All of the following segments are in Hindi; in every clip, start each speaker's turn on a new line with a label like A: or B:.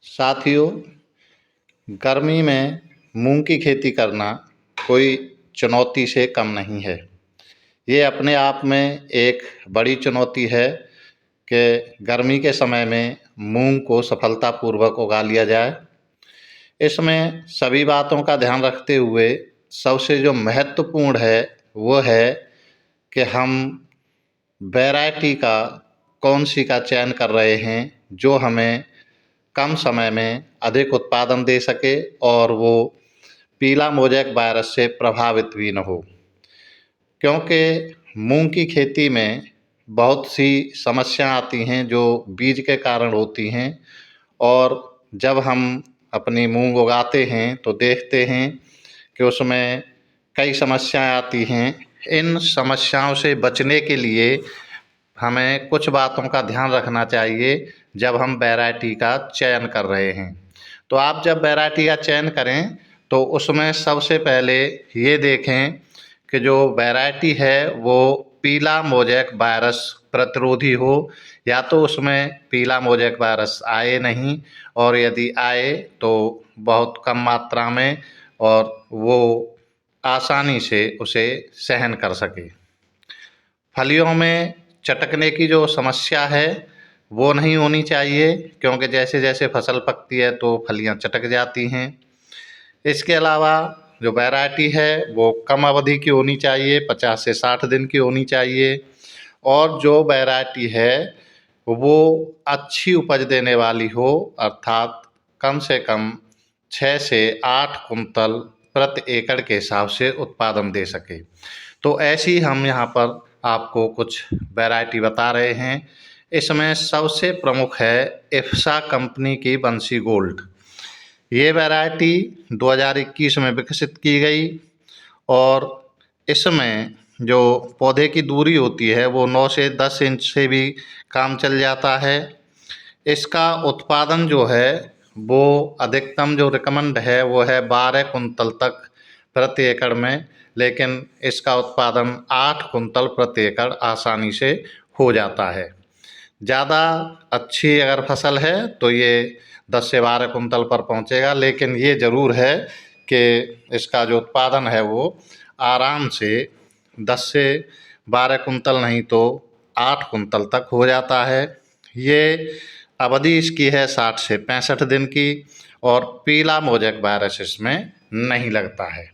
A: साथियों, गर्मी में मूंग की खेती करना कोई चुनौती से कम नहीं है। ये अपने आप में एक बड़ी चुनौती है कि गर्मी के समय में मूंग को सफलतापूर्वक उगा लिया जाए। इसमें सभी बातों का ध्यान रखते हुए सबसे जो महत्वपूर्ण है वो है कि हम वैरायटी का कौन-सी का चयन कर रहे हैं जो हमें कम समय में अधिक उत्पादन दे सके और वो पीला मोज़ेक वायरस से प्रभावित भी न हो। क्योंकि मूंग की खेती में बहुत सी समस्या आती हैं जो बीज के कारण होती हैं और जब हम अपनी मूंग उगाते हैं तो देखते हैं कि उसमें कई समस्याएं आती हैं। इन समस्याओं से बचने के लिए हमें कुछ बातों का ध्यान रखना चाहिए जब हम वैरायटी का चयन कर रहे हैं। तो आप जब वैरायटी का चयन करें तो उसमें सबसे पहले ये देखें कि जो वैरायटी है वो पीला मोज़ेक वायरस प्रतिरोधी हो या तो उसमें पीला मोज़ेक वायरस आए नहीं और यदि आए तो बहुत कम मात्रा में और वो आसानी से उसे सहन कर सके। फलियों में चटकने की जो समस्या है वो नहीं होनी चाहिए क्योंकि जैसे जैसे फसल पकती है तो फलियां चटक जाती हैं। इसके अलावा जो वैरायटी है वो कम अवधि की होनी चाहिए, 50 से 60 दिन की होनी चाहिए और जो वैरायटी है वो अच्छी उपज देने वाली हो, अर्थात कम से कम 6 से 8 कुंतल प्रति एकड़ के हिसाब से उत्पादन दे सके। तो ऐसी हम यहाँ पर आपको कुछ वैरायटी बता रहे हैं। इसमें सबसे प्रमुख है इफ्सा कंपनी की बंसी गोल्ड। ये वैरायटी 2021 में विकसित की गई और इसमें जो पौधे की दूरी होती है वो 9 से 10 इंच से भी काम चल जाता है। इसका उत्पादन जो है वो अधिकतम जो रिकमेंड है वो है 12 कुंतल तक प्रति एकड़ में, लेकिन इसका उत्पादन 8 कुंतल प्रति एकड़ आसानी से हो जाता है। ज़्यादा अच्छी अगर फसल है तो ये 10 से 12 कुंतल पर पहुंचेगा, लेकिन ये ज़रूर है कि इसका जो उत्पादन है वो आराम से 10 से 12 कुंतल नहीं तो 8 कुंतल तक हो जाता है। ये अवधि इसकी है 60 से 65 दिन की और पीला मोज़ेक वायरस इसमें नहीं लगता है।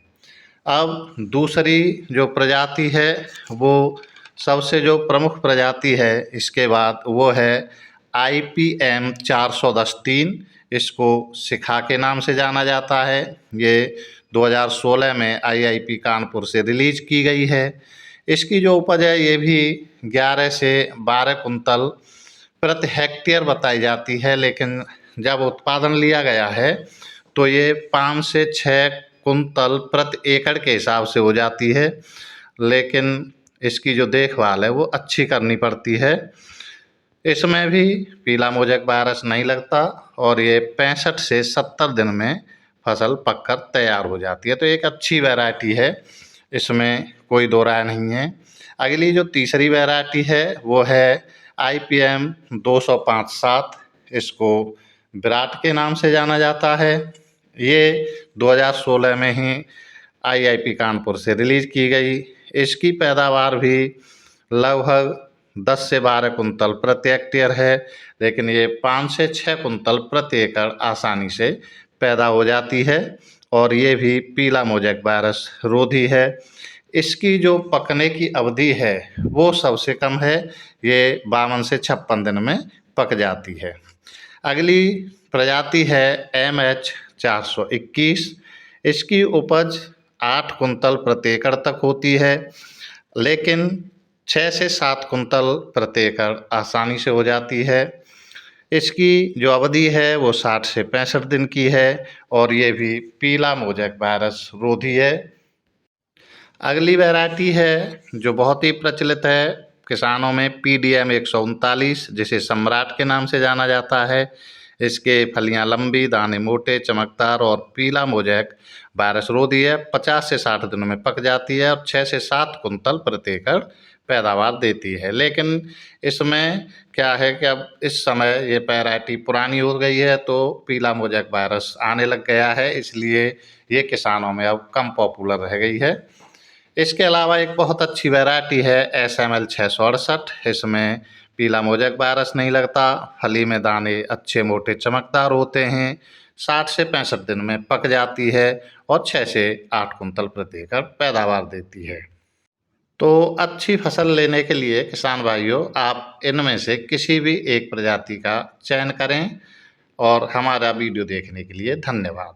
A: अब दूसरी जो प्रजाति है वो सबसे जो प्रमुख प्रजाति है इसके बाद वो है IPM 410-3। इसको शिखा के नाम से जाना जाता है। ये 2016 में IIP कानपुर से रिलीज की गई है। इसकी जो उपज है ये भी 11 से 12 कुंतल प्रति हेक्टेयर बताई जाती है, लेकिन जब उत्पादन लिया गया है तो ये 5 से 6 कुंतल प्रति एकड़ के हिसाब से हो जाती है, लेकिन इसकी जो देखभाल है वो अच्छी करनी पड़ती है। इसमें भी पीला मोज़ेक वायरस नहीं लगता और ये 65 से 70 दिन में फसल पककर तैयार हो जाती है। तो एक अच्छी वैरायटी है, इसमें कोई दो राय नहीं है। अगली जो तीसरी वैरायटी है वो है IPM 205-7। इसको विराट के नाम से जाना जाता है। ये 2016 में ही IIP कानपुर से रिलीज की गई। इसकी पैदावार भी लगभग 10 से 12 कुंतल प्रति हेक्टेयर है, लेकिन ये 5 से 6 कुंतल प्रति एकड़ आसानी से पैदा हो जाती है और ये भी पीला मोज़ेक वायरस रोधी है। इसकी जो पकने की अवधि है वो सबसे कम है, ये 52 से 56 दिन में पक जाती है। अगली प्रजाति है MH 421। इसकी उपज 8 कुंतल प्रति एकड़ तक होती है, लेकिन 6 से 7 कुंतल प्रति एकड़ आसानी से हो जाती है। इसकी जो अवधि है वो 60 से 65 दिन की है और ये भी पीला मोज़ेक वायरस रोधी है। अगली वैरायटी है जो बहुत ही प्रचलित है किसानों में, PDM 139, जिसे सम्राट के नाम से जाना जाता है। इसके फलियां लंबी, दाने मोटे, चमकदार और पीला मोज़ेक वायरस रोधी है। 50 से 60 दिनों में पक जाती है और 6 से 7 कुंतल प्रति एकड़ पैदावार देती है। लेकिन इसमें क्या है कि अब इस समय ये वैरायटी पुरानी हो गई है, तो पीला मोज़ेक वायरस आने लग गया है, इसलिए ये किसानों में अब कम पॉपुलर रह गई है। इसके अलावा एक बहुत अच्छी वैरायटी है SML 668। इसमें पीला मोज़ेक वायरस नहीं लगता, फली में दाने अच्छे मोटे चमकदार होते हैं, 60 से 65 दिन में पक जाती है और 6 से 8 कुंतल प्रति एकड़ पैदावार देती है। तो अच्छी फसल लेने के लिए किसान भाइयों, आप इनमें से किसी भी एक प्रजाति का चयन करें। और हमारा वीडियो देखने के लिए धन्यवाद।